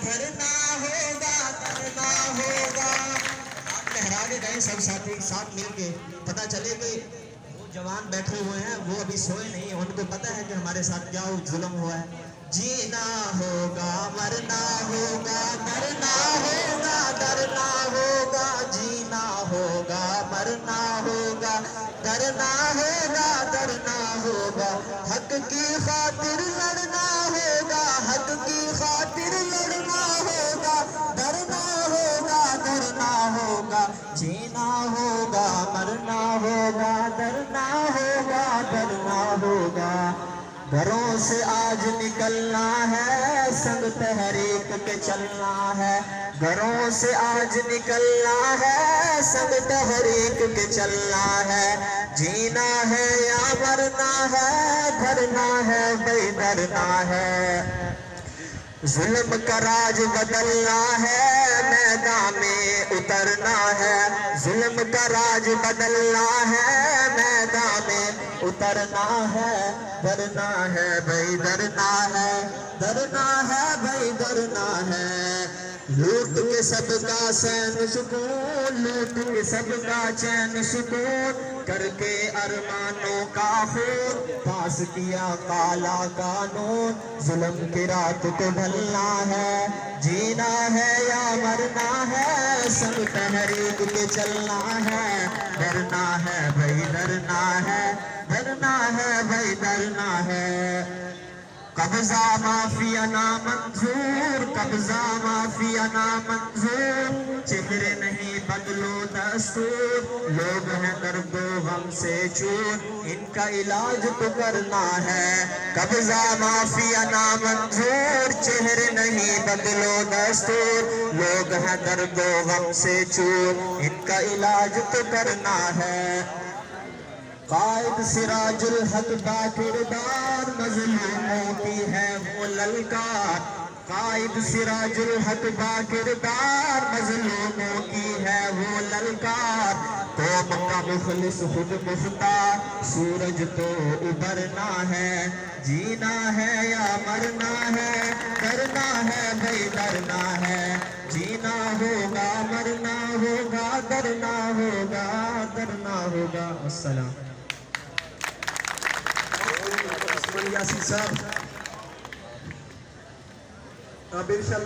دھرنا ہوگا دھرنا ہوگا. ہاتھ لہرا کے گئے سب ساتھی ساتھ مل کے. پتہ چلے کہ وہ جوان بیٹھے ہوئے ہیں وہ ابھی سوئے نہیں, ان کو پتہ ہے کہ ہمارے ساتھ کیا ظلم ہوا ہے. جینا ہوگا مرنا ہوگا ڈرنا ہوگا ڈرنا ہوگا. جینا ہوگا مرنا ہوگا ڈرنا ہوگا ڈرنا ہوگا. حق کی خاطر لڑنا ہوگا حق کی خاطر لڑنا ہوگا. ڈرنا ہوگا ڈرنا ہوگا. جینا ہوگا مرنا ہوگا ڈرنا ہوگا ڈرنا ہوگا. گھروں سے آج نکلنا ہے سنگ تحریک کے چلنا ہے. گھروں سے آج نکلنا ہے سنگ تحریک کے چلنا ہے. جینا ہے یا مرنا ہے دھرنا ہے بھئی ڈرنا ہے. ظلم کا راج بدلنا ہے میدان میں اترنا ہے. ظلم کا راج بدلنا ہے میدان میں اترنا ہے. ڈرنا ہے بھئی ڈرنا ہے ڈرنا ہے بھئی ڈرنا ہے. لوٹ کے سب کا چین سکون لوٹ کے سب کا چین سکون. کر کے ارمانوں کا خون پاس کیا کالا قانون. ظلم کی رات کو ڈھلنا ہے. جینا ہے یا مرنا ہے سب تحریک کے چلنا ہے. ڈرنا ہے بھئی ڈرنا ہے ڈرنا ہے بھئی ڈرنا ہے. قبضہ مافیا نا منظور قبضہ مافیا نا منظور. چہرے نہیں بدلو دستور. لوگ ہیں درد و غم سے چور ان کا علاج تو کرنا ہے. قبضہ مافیا نا منظور چہرے نہیں بدلو دستور. لوگ ہیں درد و غم سے چور ان کا علاج تو کرنا ہے. قائد سراج الحق با کردار مظلوموں کی ہے وہ للکار. قائد سراج الحق با کردار مظلوموں کی ہے وہ للکار. قوم کا مخلص خود مختار سورج تو ابھرنا ہے. جینا ہے یا مرنا ہے ڈرنا ہے بھئی ڈرنا ہے. جینا ہوگا مرنا ہوگا ڈرنا ہوگا ڈرنا ہوگا. السلام. یاسین صاحب اب انشاءاللہ